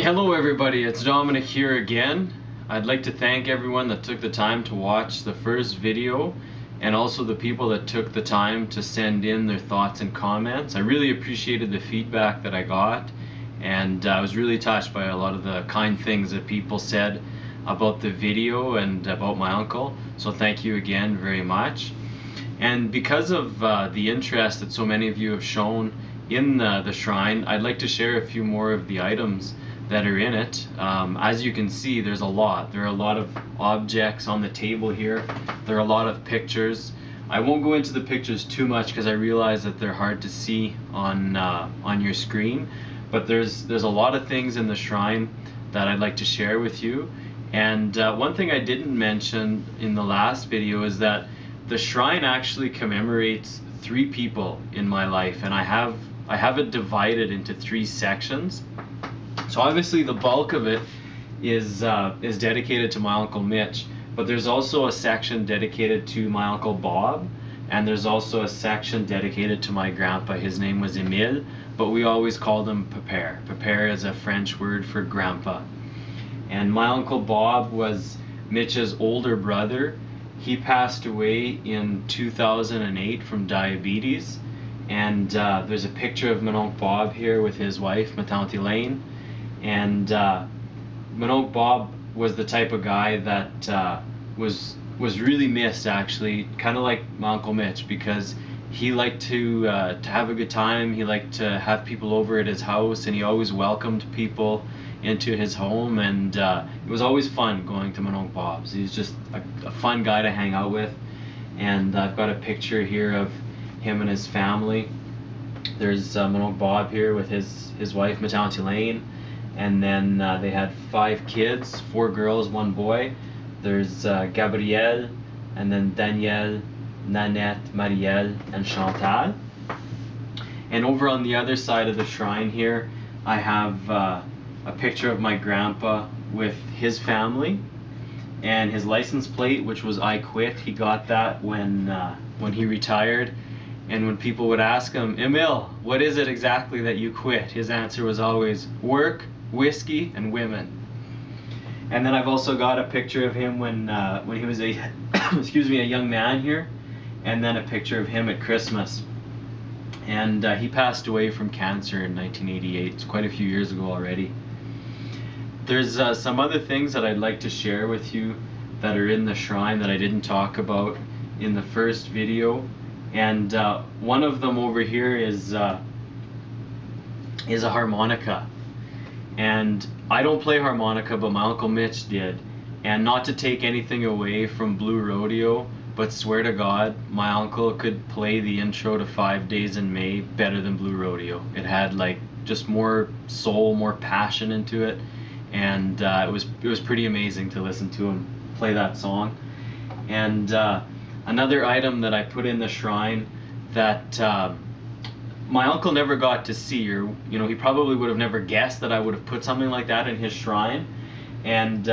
Hello everybody, it's Dominic here again. I'd like to thank everyone that took the time to watch the first video and also the people that took the time to send in their thoughts and comments. I really appreciated the feedback that I got, and I was really touched by a lot of the kind things that people said about the video and about my uncle. So thank you again very much. And because of the interest that so many of you have shown in the shrine, I'd like to share a few more of the items that are in it. As you can see, there's a lot. There are a lot of objects on the table here. There are a lot of pictures. I won't go into the pictures too much because I realize that they're hard to see on your screen. But there's a lot of things in the shrine that I'd like to share with you. And one thing I didn't mention in the last video is that the shrine actually commemorates 3 people in my life, and I have it divided into 3 sections. So obviously the bulk of it is dedicated to my Uncle Mitch, but there's also a section dedicated to my Uncle Bob, and there's also a section dedicated to my grandpa. His name was Emile, but we always called him Pépère. Pépère is a French word for grandpa. And my Uncle Bob was Mitch's older brother. He passed away in 2008 from diabetes, and there's a picture of my Uncle Bob here with his wife, ma tante Elaine. And my Uncle Bob was the type of guy that was really missed, actually, kind of like my Uncle Mitch, because he liked to have a good time. He liked to have people over at his house, and he always welcomed people into his home, and it was always fun going to my Uncle Bob's. He's just a fun guy to hang out with. And I've got a picture here of him and his family. There's my Uncle Bob here with his wife, ma tante Elaine. And then they had 5 kids, 4 girls, 1 boy. There's Gabrielle, and then Danielle, Nanette, Marielle, and Chantal. And over on the other side of the shrine here, I have a picture of my grandpa with his family and his license plate, which was I quit. He got that when he retired. And when people would ask him, Emile, what is it exactly that you quit? His answer was always work, whiskey, and women. And then I've also got a picture of him when he was a a young man here, and then a picture of him at Christmas. And he passed away from cancer in 1988. It's quite a few years ago already. There's some other things that I'd like to share with you that are in the shrine that I didn't talk about in the first video. And one of them over here is a harmonica. And I don't play harmonica, but my Uncle Mitch did. And not to take anything away from Blue Rodeo, but swear to God, my uncle could play the intro to 5 Days in May better than Blue Rodeo. It had like just more soul, more passion into it, and it was pretty amazing to listen to him play that song. And another item that I put in the shrine that my uncle never got to see, or he probably would have never guessed that I would have put something like that in his shrine. And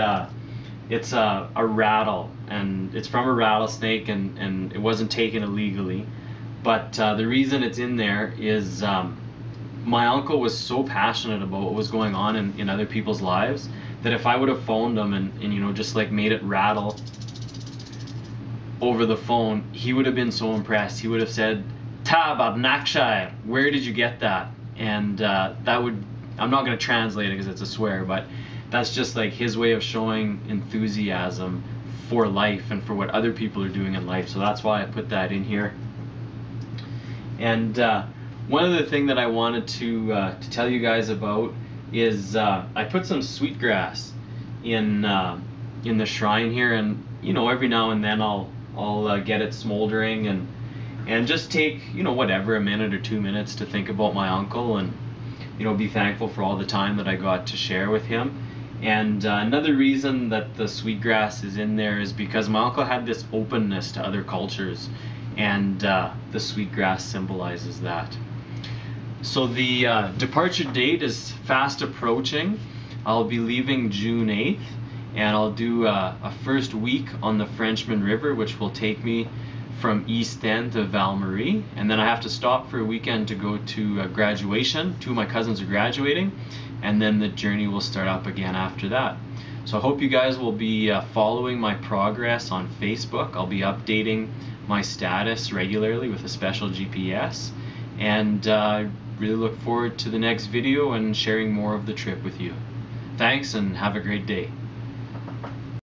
it's a rattle, and it's from a rattlesnake, and it wasn't taken illegally. But the reason it's in there is my uncle was so passionate about what was going on in other people's lives that if I would have phoned him and just like made it rattle over the phone, he would have been so impressed. He would have said, Tabarnakshire, where did you get that? And that would, I'm not going to translate it because it's a swear, but that's just like his way of showing enthusiasm for life and for what other people are doing in life. So that's why I put that in here. And one other thing that I wanted to tell you guys about is I put some sweetgrass in the shrine here, and every now and then I'll get it smoldering and just take whatever, a minute or 2 minutes to think about my uncle and be thankful for all the time that I got to share with him. And another reason that the sweetgrass is in there is because my uncle had this openness to other cultures, and the sweetgrass symbolizes that. So the departure date is fast approaching. I'll be leaving June 8th, and I'll do a first week on the Frenchman River, which will take me from East End to Val-Marie, and then I have to stop for a weekend to go to graduation. 2 of my cousins are graduating, and then the journey will start up again after that. So I hope you guys will be following my progress on Facebook. I'll be updating my status regularly with a special GPS, and really look forward to the next video and sharing more of the trip with you. Thanks, and have a great day.